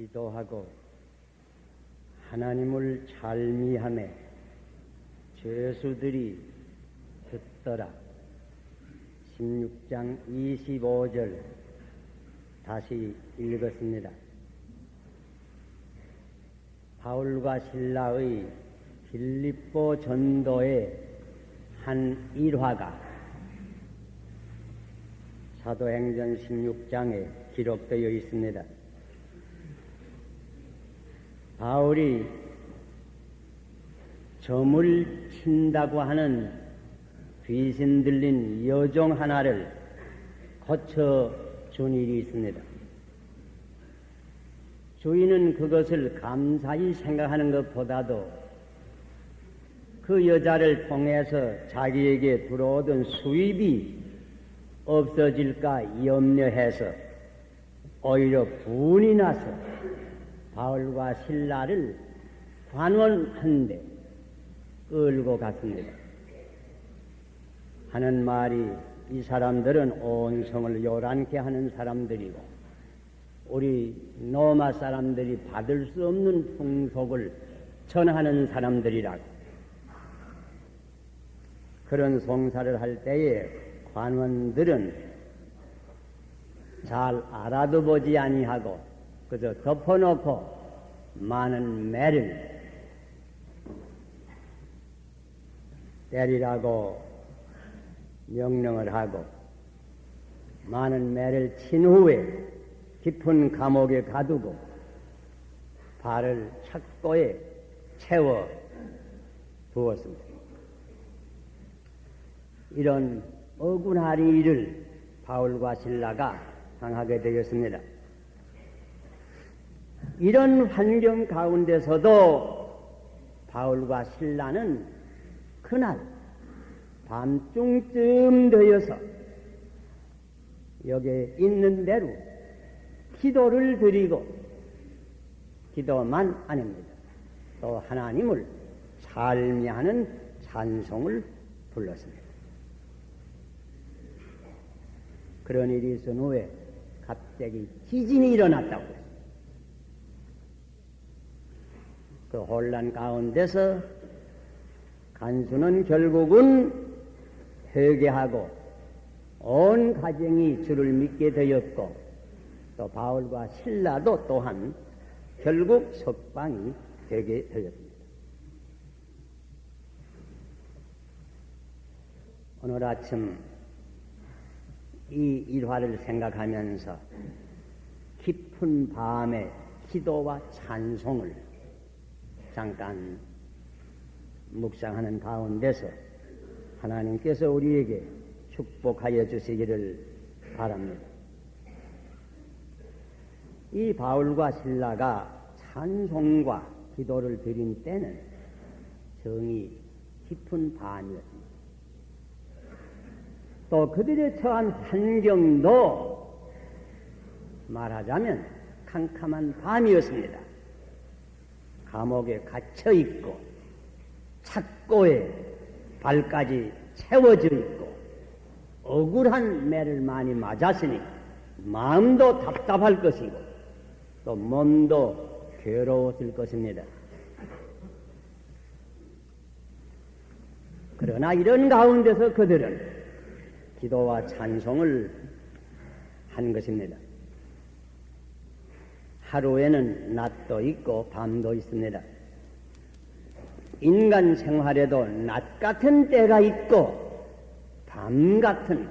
기도하고 하나님을 찬미하며 죄수들이 듣더라. 16장 25절 다시 읽었습니다. 바울과 실라의 빌립보 전도의 한 일화가 사도행전 16장에 기록되어 있습니다. 바울이 점을 친다고 하는 귀신 들린 여종 하나를 고쳐준 일이 있습니다. 주인은 그것을 감사히 생각하는 것보다도 그 여자를 통해서 자기에게 들어오던 수입이 없어질까 염려해서 오히려 분이 나서 바울과 실라를 관원한데 끌고 갔습니다. 하는 말이 이 사람들은 온 성을 요란케 하는 사람들이고 우리 로마 사람들이 받을 수 없는 풍속을 전하는 사람들이라고. 그런 송사를 할 때에 관원들은 잘 알아도 보지 아니하고 그저 덮어놓고 많은 매를 때리라고 명령을 하고 많은 매를 친 후에 깊은 감옥에 가두고 발을 착고에 채워 두었습니다. 이런 억울한 일을 바울과 실라가 당하게 되었습니다. 이런 환경 가운데서도 바울과 실라는 그날 밤중쯤 되어서 여기에 있는 대로 기도를 드리고 기도만 아닙니다. 또 하나님을 찬미하는 찬송을 불렀습니다. 그런 일이 있은 후에 갑자기 지진이 일어났다고 했습니다. 그 혼란 가운데서 간수는 결국은 회개하고 온 가정이 주를 믿게 되었고 또 바울과 실라도 또한 결국 석방이 되게 되었습니다. 오늘 아침 이 일화를 생각하면서 깊은 밤에 기도와 찬송을 잠깐 묵상하는 가운데서 하나님께서 우리에게 축복하여 주시기를 바랍니다. 이 바울과 실라가 찬송과 기도를 드린 때는 정이 깊은 밤이었습니다. 또 그들의 처한 환경도 말하자면 캄캄한 밤이었습니다. 감옥에 갇혀 있고 착고에 발까지 채워져 있고 억울한 매를 많이 맞았으니 마음도 답답할 것이고 또 몸도 괴로웠을 것입니다. 그러나 이런 가운데서 그들은 기도와 찬송을 한 것입니다. 하루에는 낮도 있고 밤도 있습니다. 인간 생활에도 낮 같은 때가 있고 밤 같은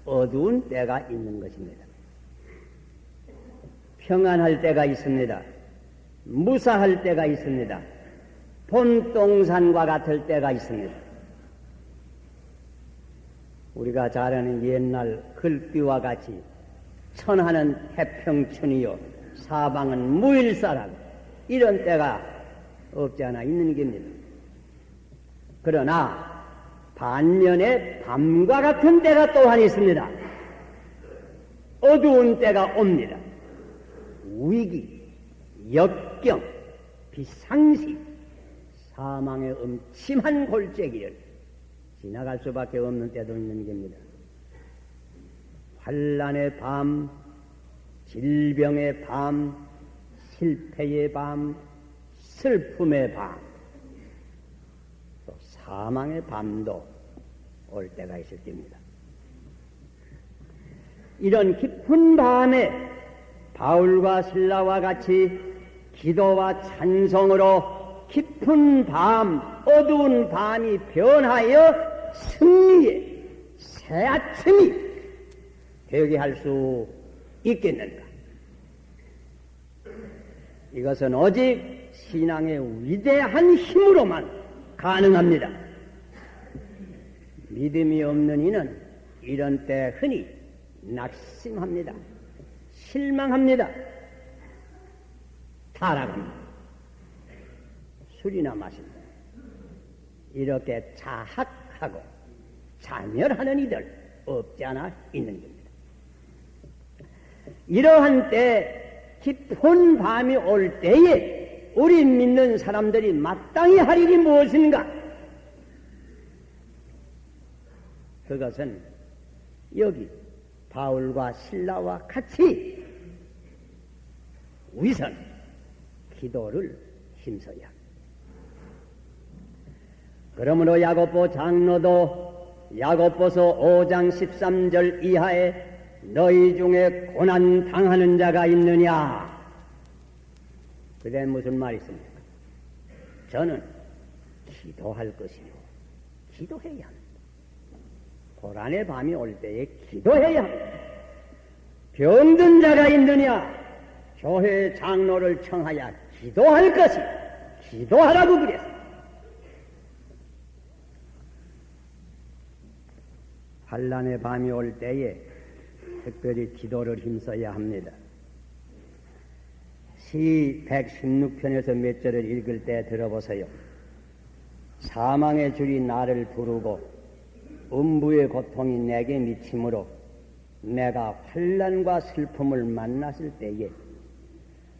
어두운 때가 있는 것입니다. 평안할 때가 있습니다. 무사할 때가 있습니다. 봄동산과 같을 때가 있습니다. 우리가 잘 아는 옛날 글귀와 같이 천하는 태평춘이요 사방은 무일사라고 이런 때가 없지 않아 있는 겁니다. 그러나 반면에 밤과 같은 때가 또한 있습니다. 어두운 때가 옵니다. 위기, 역경, 비상시, 사망의 음침한 골짜기를 지나갈 수밖에 없는 때도 있는 겁니다. 환난의 밤, 질병의 밤, 실패의 밤, 슬픔의 밤, 또 사망의 밤도 올 때가 있을 겁니다. 이런 깊은 밤에 바울과 실라와 같이 기도와 찬송으로 깊은 밤, 어두운 밤이 변하여 승리의 새 아침이 되게 할 수 있겠는가? 이것은 오직 신앙의 위대한 힘으로만 가능합니다. 믿음이 없는 이는 이런 때 흔히 낙심합니다. 실망합니다. 타락합니다. 술이나 마신다. 이렇게 자학하고 자멸하는 이들 없지 않아 있는 겁니다. 이러한 때 깊은 밤이 올 때에 우리 믿는 사람들이 마땅히 할 일이 무엇인가? 그것은 여기 바울과 실라와 같이 우선 기도를 힘써야 합니다. 그러므로 야고보 장로도 야고보서 5장 13절 이하에 너희 중에 고난 당하는 자가 있느냐? 그게 무슨 말이 있습니까? 저는 기도할 것이요. 기도해야 합니다. 고난의 밤이 올 때에 기도해야 합니다. 병든 자가 있느냐? 교회 장로를 청하여 기도할 것이 기도하라고 그랬어요. 환난의 밤이 올 때에 특별히 기도를 힘써야 합니다. 시 116편에서 몇 절을 읽을 때 들어보세요. 사망의 줄이 나를 부르고 음부의 고통이 내게 미치므로 내가 환난과 슬픔을 만났을 때에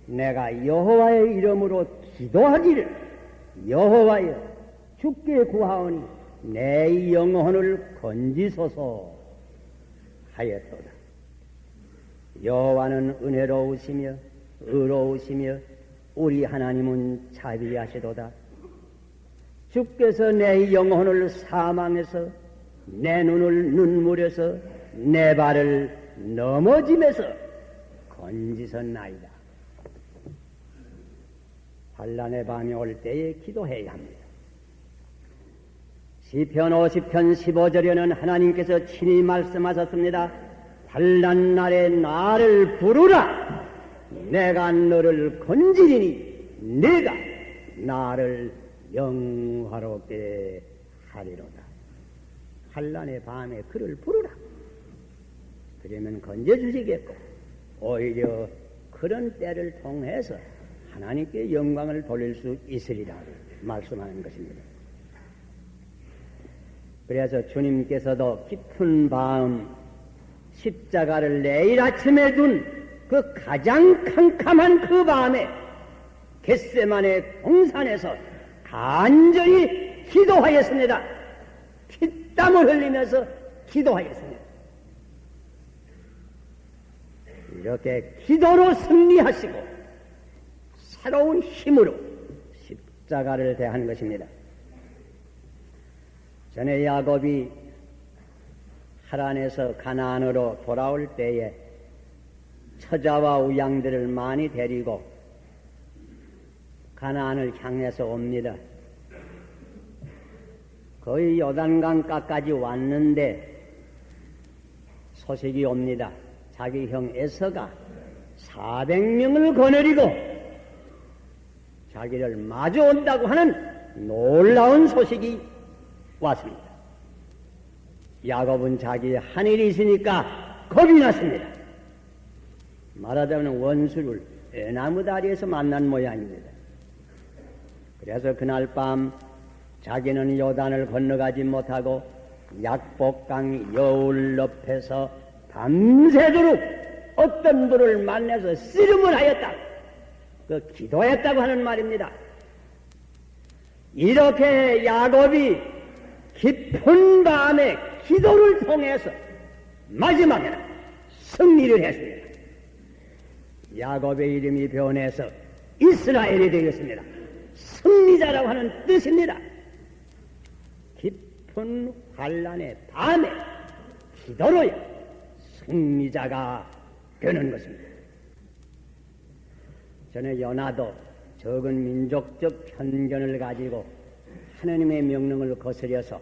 내가 여호와의 이름으로 기도하기를 여호와여 주께 구하오니 내 영혼을 건지소서 하였도다. 여호와는 은혜로우시며 의로우시며 우리 하나님은 자비하시도다. 주께서 내 영혼을 사망에서 내 눈을 눈물에서 내 발을 넘어짐에서 건지셨나이다. 환난의 밤이 올 때에 기도해야 합니다. 시편 50편 15절에는 하나님께서 친히 말씀하셨습니다. 환난 날에 나를 부르라. 내가 너를 건지리니 내가 나를 영화롭게 하리로다. 환난의 밤에 그를 부르라. 그러면 건져주시겠고 오히려 그런 때를 통해서 하나님께 영광을 돌릴 수 있으리라 말씀하는 것입니다. 그래서 주님께서도 깊은 밤 십자가를 내일 아침에 둔 그 가장 캄캄한 그 밤에 겟세마네 동산에서 간절히 기도하였습니다. 피땀을 흘리면서 기도하였습니다. 이렇게 기도로 승리하시고 새로운 힘으로 십자가를 대한 것입니다. 전에 야곱이 하란에서 가나안으로 돌아올 때에 처자와 우양들을 많이 데리고 가나안을 향해서 옵니다. 거의 요단강가까지 왔는데 소식이 옵니다. 자기 형 에서가 400명을 거느리고 자기를 마주온다고 하는 놀라운 소식이 왔습니다. 야곱은 자기의 한 일이 있으니까 겁이 났습니다. 말하자면 원수를 애나무 다리에서 만난 모양입니다. 그래서 그날 밤 자기는 요단을 건너가지 못하고 약복강 여울 옆에서 밤새도록 어떤 분을 만나서 씨름을 하였다. 그 기도했다고 하는 말입니다. 이렇게 야곱이 깊은 밤에 기도를 통해서 마지막에는 승리를 했습니다. 야곱의 이름이 변해서 이스라엘이 되었습니다. 승리자라고 하는 뜻입니다. 깊은 환란의 밤에 기도로야 승리자가 되는 것입니다. 전에 연하도 적은 민족적 편견을 가지고 하나님의 명령을 거스려서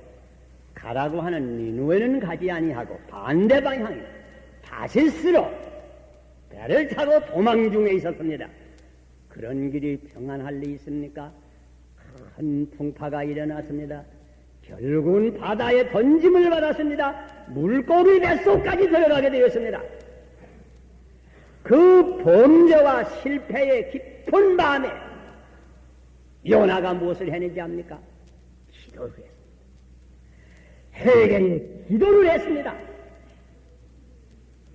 가라고 하는 니누에는 가지 아니하고 반대 방향 다시스로 배를 타고 도망 중에 있었습니다. 그런 길이 평안할 리 있습니까? 큰 풍파가 일어났습니다. 결국은 바다에 던짐을 받았습니다. 물고기 뱃속까지 들어가게 되었습니다. 그 범죄와 실패의 깊은 밤에 요나가 무엇을 해내지 합니까? 기도를 했습니다. 회개의 기도를 했습니다.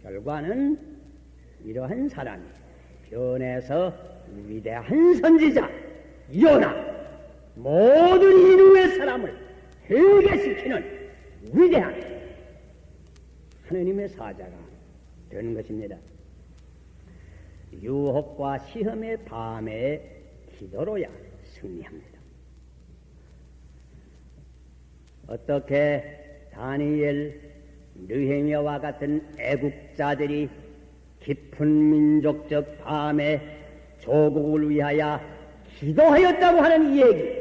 결과는 이러한 사람이 변해서 위대한 선지자 요나, 모든 인류의 사람을 회개시키는 위대한 하느님의 사자가 되는 것입니다. 유혹과 시험의 밤에 기도로야 승리합니다. 어떻게 다니엘, 느헤미야와 같은 애국자들이 깊은 민족적 밤에 조국을 위하여 기도하였다고 하는 이 얘기,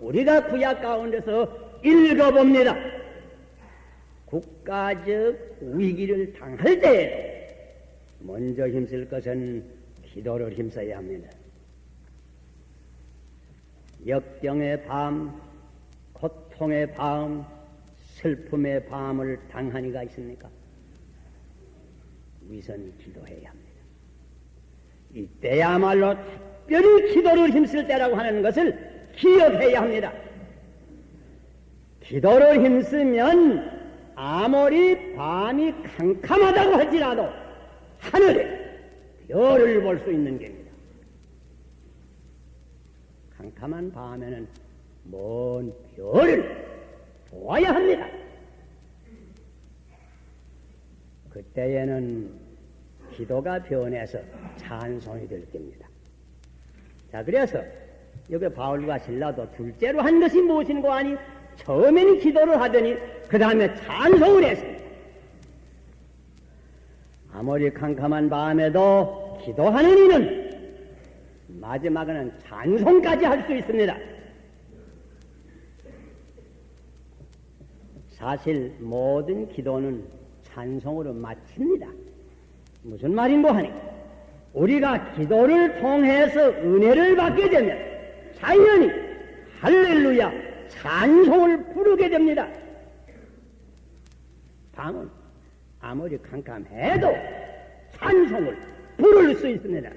우리가 구약 가운데서 읽어봅니다. 국가적 위기를 당할 때 먼저 힘쓸 것은 기도를 힘써야 합니다. 역경의 밤, 고통의 밤, 슬픔의 밤을 당한 이가 있습니까? 위선 기도해야 합니다. 이때야말로 특별히 기도를 힘쓸 때라고 하는 것을 기억해야 합니다. 기도를 힘쓰면 아무리 밤이 캄캄하다고 할지라도 하늘에 별을 볼 수 있는 겁니다. 캄캄한 밤에는 먼 별을 보아야 합니다. 그때에는 기도가 변해서 찬송이 될 겁니다. 자, 그래서 여기 바울과 실라도 둘째로 한 것이 무엇인고 하니 처음에는 기도를 하더니 그 다음에 찬송을 했습니다. 아무리 캄캄한 밤에도 기도하는 이는 마지막에는 찬송까지 할 수 있습니다. 사실 모든 기도는 찬송으로 마칩니다. 무슨 말인고 하니 우리가 기도를 통해서 은혜를 받게 되면 자연히 할렐루야 찬송을 부르게 됩니다. 밤은 아무리 캄캄해도 찬송을 부를 수 있습니다.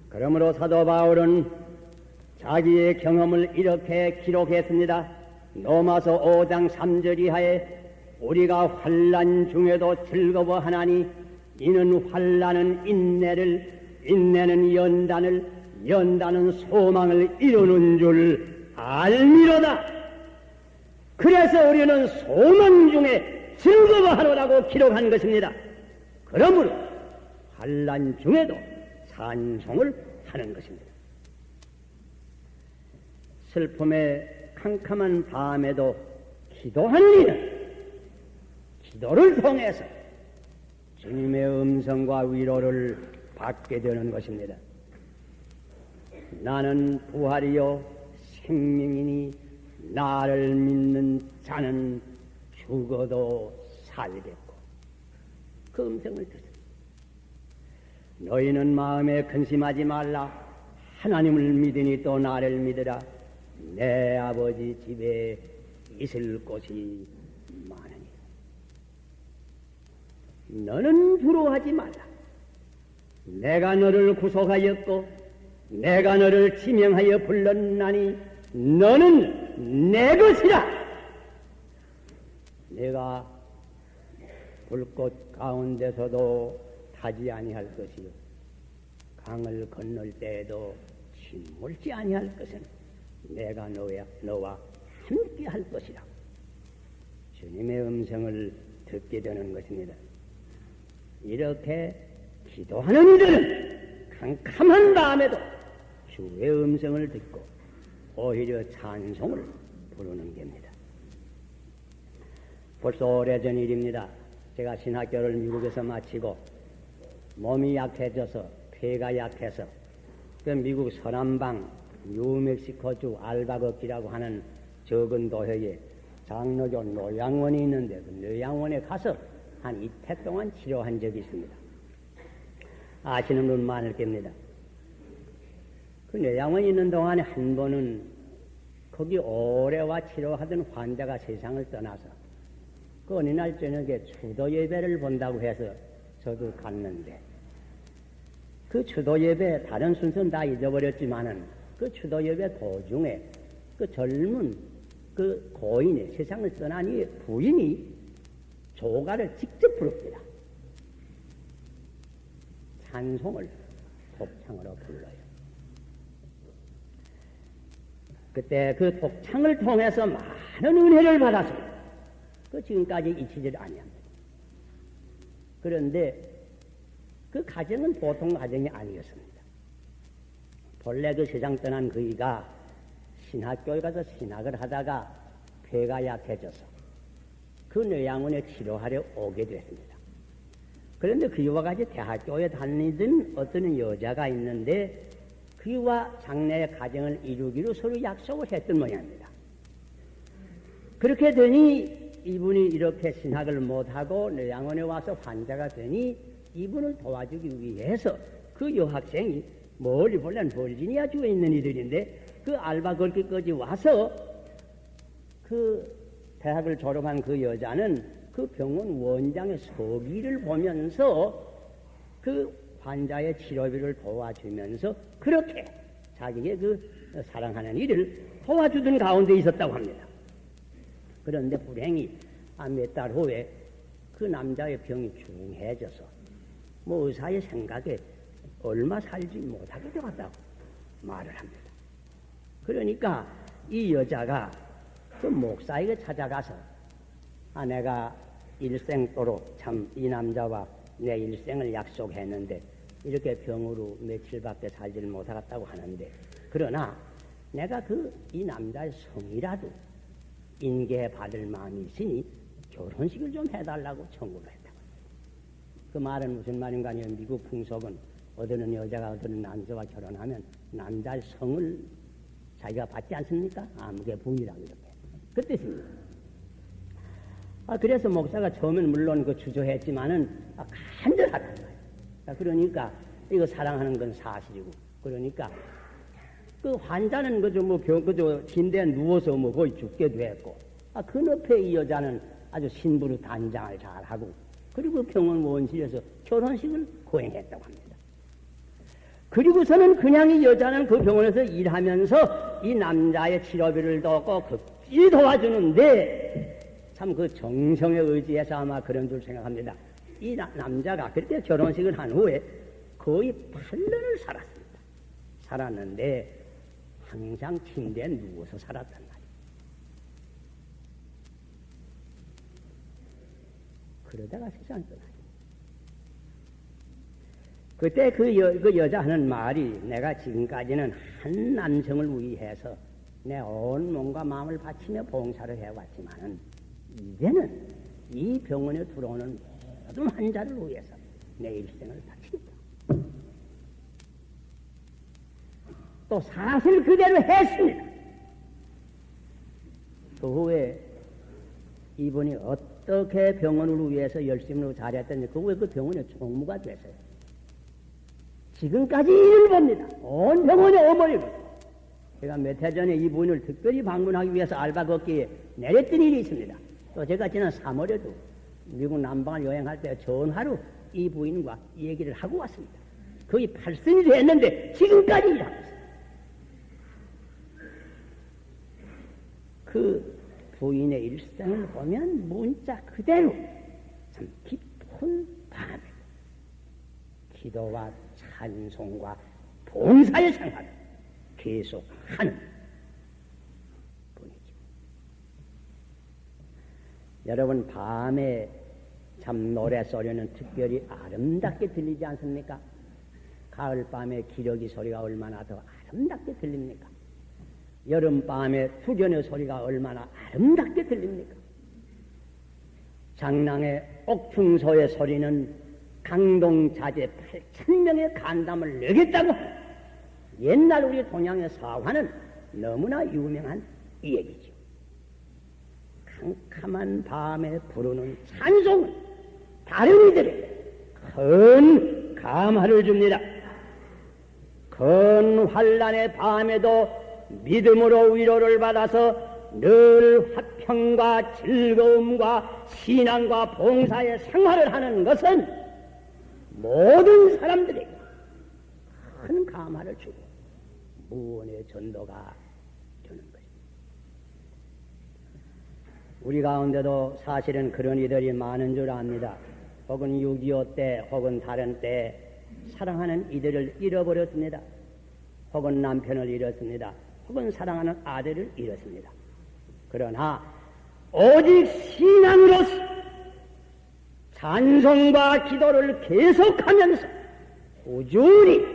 그러므로 사도 바울은 자기의 경험을 이렇게 기록했습니다. 로마서 5장 3절 이하에 우리가 환난 중에도 즐거워하나니 이는 환난은 인내를, 인내는 연단을, 연단은 소망을 이루는 줄 알미로다. 그래서 우리는 소망 중에 즐거워하노라고 기록한 것입니다. 그러므로 환난 중에도 찬송을 하는 것입니다. 슬픔의 캄캄한 밤에도 기도하는 이는 기도를 통해서 주님의 음성과 위로를 받게 되는 것입니다. 나는 부활이요 생명이니 나를 믿는 자는 죽어도 살겠고, 그 음성을 듣습니다. 너희는 마음에 근심하지 말라. 하나님을 믿으니 또 나를 믿으라. 내 아버지 집에 있을 곳이 많으니 너는 두려워하지 말라. 내가 너를 구속하였고 내가 너를 지명하여 불렀나니 너는 내 것이라. 내가 불꽃 가운데서도 타지 아니할 것이요 강을 건널 때에도 침몰지 아니할 것은 내가 너와 함께 할 것이라. 주님의 음성을 듣게 되는 것입니다. 이렇게 기도하는 이들은 캄캄한 밤에도 주의 음성을 듣고 오히려 찬송을 부르는 겁니다. 벌써 오래전 일입니다. 제가 신학교를 미국에서 마치고 몸이 약해져서 폐가 약해서 그 미국 서남방 뉴멕시코주 알바걷기라고 하는 적은 도회에 장로교 노양원이 있는데 그 노양원에 가서 한 이태 동안 치료한 적이 있습니다. 아시는 분 많을 겁니다. 그 노양원에 있는 동안에 한 번은 거기 오래와 치료하던 환자가 세상을 떠나서 그 어느 날 저녁에 추도 예배를 본다고 해서 저도 갔는데 그 추도 예배 다른 순서는 다 잊어버렸지만은 그 추도 예배 도중에 그 젊은 그 고인의 세상을 떠난 이 부인이 조가를 직접 부릅니다. 찬송을 독창으로 불러요. 그때 그 독창을 통해서 많은 은혜를 받았습니다. 그 지금까지 잊히질 아니합니다. 그런데 그 가정은 보통 가정이 아니었습니다. 본래 그 세상 떠난 그이가 신학교에 가서 신학을 하다가 폐가 약해져서 그 뇌양원에 치료하려 오게 됐습니다. 그런데 그와 같이 대학교에 다니던 어떤 여자가 있는데 그와 장래의 가정을 이루기로 서로 약속을 했던 모양입니다. 그렇게 되니 이분이 이렇게 신학을 못하고 뇌양원에 와서 환자가 되니 이분을 도와주기 위해서 그 여학생이 멀리 본래는 버지니아 주에 있는 이들인데 그 알바 걸기까지 와서 그 대학을 졸업한 그 여자는 그 병원 원장의 서기를 보면서 그 환자의 치료비를 도와주면서 그렇게 자기의 그 사랑하는 일을 도와주던 가운데 있었다고 합니다. 그런데 불행히 몇 달 후에 그 남자의 병이 중해져서 뭐 의사의 생각에 얼마 살지 못하게 되었다고 말을 합니다. 그러니까 이 여자가 그 목사에게 찾아가서 내가 일생도록 참 이 남자와 내 일생을 약속했는데 이렇게 병으로 며칠밖에 살지를 못하겠다고 하는데 그러나 내가 이 남자의 성이라도 인계받을 마음이 있으니 결혼식을 좀 해달라고 청구를 했다고. 그 말은 무슨 말인가 하면 미국 풍속은 어떤 여자가 어떤 남자와 결혼하면 남자의 성을 자기가 받지 않습니까? 아무개 부인이라고 이렇게. 그 뜻입니다. 그래서 목사가 처음엔 물론 그 주저했지만은 간절하단 말이에요. 그러니까 이거 사랑하는 건 사실이고 그러니까 그 환자는 그저 침대에 누워서 거의 죽게 됐고 그 옆에 이 여자는 아주 신부로 단장을 잘하고 그리고 병원 원실에서 결혼식을 거행했다고 합니다. 그리고서는 그냥 이 여자는 그 병원에서 일하면서 이 남자의 치료비를 돕고 극진히 도와주는데 참 그 정성에 의지해서 아마 그런 줄 생각합니다. 이 남자가 그렇게 결혼식을 한 후에 거의 8년을 살았습니다. 살았는데 항상 침대에 누워서 살았단 말이에요. 그러다가 세상을 떠나요. 그때 그 여자 하는 말이 내가 지금까지는 한 남성을 위해서 내 온 몸과 마음을 바치며 봉사를 해왔지만은 이제는 이 병원에 들어오는 모든 환자를 위해서 내 일생을 바칩니다. 또 사실 그대로 했습니다. 그 후에 이분이 어떻게 병원을 위해서 열심히 잘했던지 그 후에 그 병원의 총무가 됐어요. 지금까지 일을 봅니다. 온 병원의 어머니고. 제가 몇 해 전에 이분을 특별히 방문하기 위해서 알바 걷기에 내렸던 일이 있습니다. 또 제가 지난 3월에도 미국 남방을 여행할 때 전화로 이 부인과 이 얘기를 하고 왔습니다. 거의 8선이 됐는데 지금까지 일하고 있어요. 그 부인의 일생을 보면 문자 그대로 참 깊은 밤에 기도와 찬송과 봉사의 생활을 계속하는 분이죠. 여러분 밤에 참 노래소리는 특별히 아름답게 들리지 않습니까? 가을밤에 기러기 소리가 얼마나 더 아름답게 들립니까? 여름밤에 투견의 소리가 얼마나 아름답게 들립니까? 장랑의 옥충소의 소리는 강동자재 8,000명의 간담을 내겠다고 옛날 우리 동양의 사화는 너무나 유명한 이 얘기죠. 캄캄한 밤에 부르는 찬송은 다른 이들에게 큰 감화를 줍니다. 큰 환란의 밤에도 믿음으로 위로를 받아서 늘 화평과 즐거움과 신앙과 봉사의 생활을 하는 것은 모든 사람들에게 큰 감화를 주고 무언의 전도가 되는 것입니다. 우리 가운데도 사실은 그런 이들이 많은 줄 압니다. 혹은 6.25 때 혹은 다른 때 사랑하는 이들을 잃어버렸습니다. 혹은 남편을 잃었습니다. 혹은 사랑하는 아들을 잃었습니다. 그러나 오직 신앙으로서 찬송과 기도를 계속하면서 꾸준히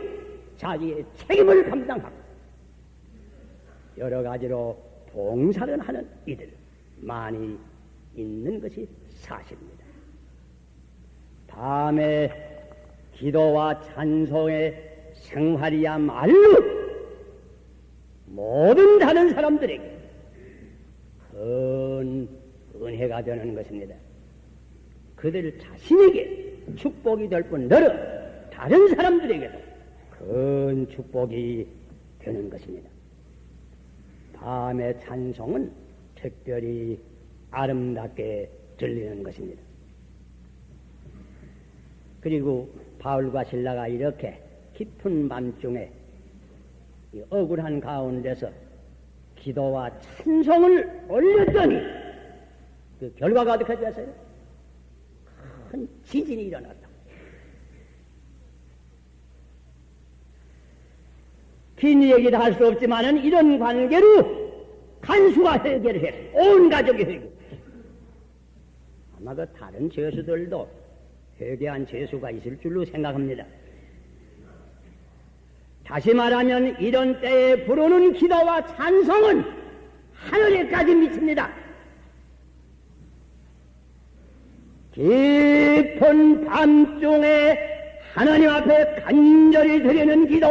자기의 책임을 감당하고 여러 가지로 봉사를 하는 이들 많이 있는 것이 사실입니다. 밤에 기도와 찬송의 생활이야말로 모든 다른 사람들에게 큰 은혜가 되는 것입니다. 그들 자신에게 축복이 될 뿐더러 다른 사람들에게도 큰 축복이 되는 것입니다. 밤의 찬송은 특별히 아름답게 들리는 것입니다. 그리고 바울과 실라가 이렇게 깊은 밤중에 이 억울한 가운데서 기도와 찬송을 올렸더니 그 결과가 어떻게 되었어요? 큰 지진이 일어났다. 긴 얘기도 할 수 없지만은 이런 관계로 간수가 해결을 했어요. 온 가족이 해결. 아마 그 다른 죄수들도 회개한 죄수가 있을 줄로 생각합니다. 다시 말하면 이런 때에 부르는 기도와 찬송은 하늘에까지 미칩니다. 깊은 밤중에 하나님 앞에 간절히 드리는 기도,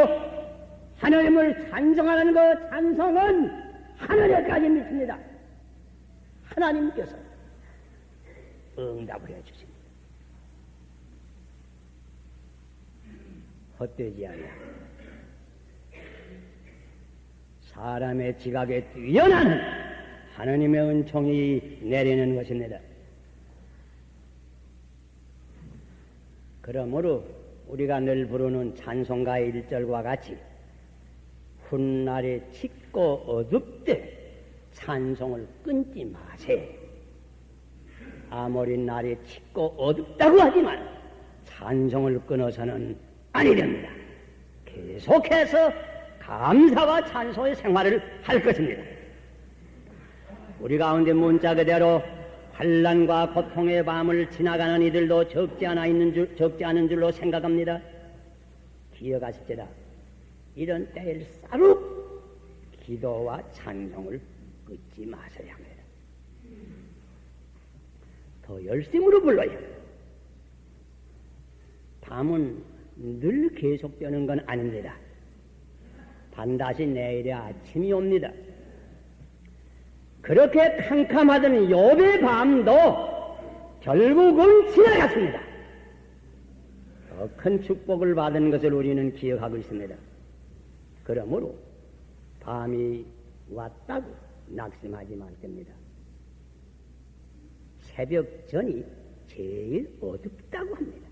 하나님을 찬송하는 그 찬송은 하늘에까지 미칩니다. 하나님께서 응답을 해주십니다. 헛되지 않아. 사람의 지각에 뛰어나는 하나님의 은총이 내리는 것입니다. 그러므로 우리가 늘 부르는 찬송가의 1절과 같이 훗날에 짙고 어둡되 찬송을 끊지 마세요. 아무리 날이 짙고 어둡다고 하지만 찬송을 끊어서는 아니 됩니다. 계속해서 감사와 찬송의 생활을 할 것입니다. 우리 가운데 문자 그대로 환난과 고통의 밤을 지나가는 이들도 적지 않은 줄로 생각합니다. 기억하십시다. 이런 때일수록 기도와 찬송을 끊지 마셔야 합니다. 더 열심으로 불러야 합니다. 밤은 늘 계속되는 건 아닙니다. 반드시 내일의 아침이 옵니다. 그렇게 캄캄하던 욥의 밤도 결국은 지나갔습니다. 더 큰 축복을 받은 것을 우리는 기억하고 있습니다. 그러므로 밤이 왔다고 낙심하지 말겁니다. 새벽 전이 제일 어둡다고 합니다.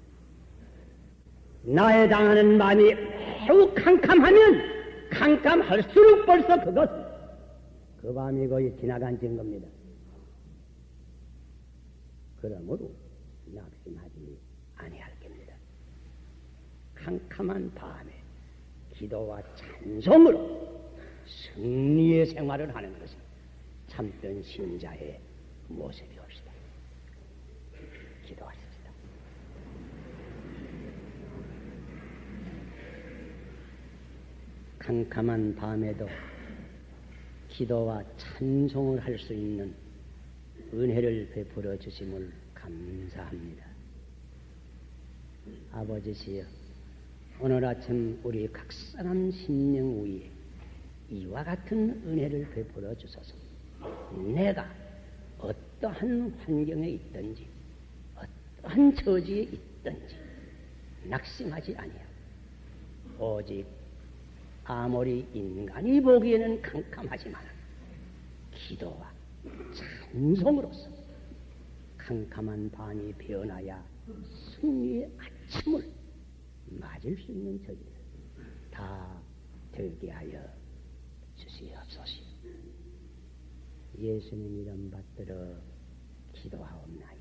나에 당하는 밤이 매우 캄캄하면 캄캄할수록 벌써 그것은 그 밤이 거의 지나간 증거입니다. 그러므로 낙심하지 아니할 겁니다. 캄캄한 밤에 기도와 찬송으로 승리의 생활을 하는 것은 참된 신자의 모습이옵시다. 기도하시다. 캄캄한 밤에도 기도와 찬송을 할 수 있는 은혜를 베풀어 주심을 감사합니다. 아버지시여, 오늘 아침 우리 각 사람 심령 위에 이와 같은 은혜를 베풀어 주소서. 내가 어떠한 환경에 있든지 어떠한 처지에 있든지 낙심하지 아니하고 오직 아무리 인간이 보기에는 캄캄하지만 기도와 찬송으로서 캄캄한 밤이 변하여 승리의 아침을 맞을 수 있는 저희들 다 되게 하여 주시옵소서. 예수님 이름 받들어 기도하옵나이다.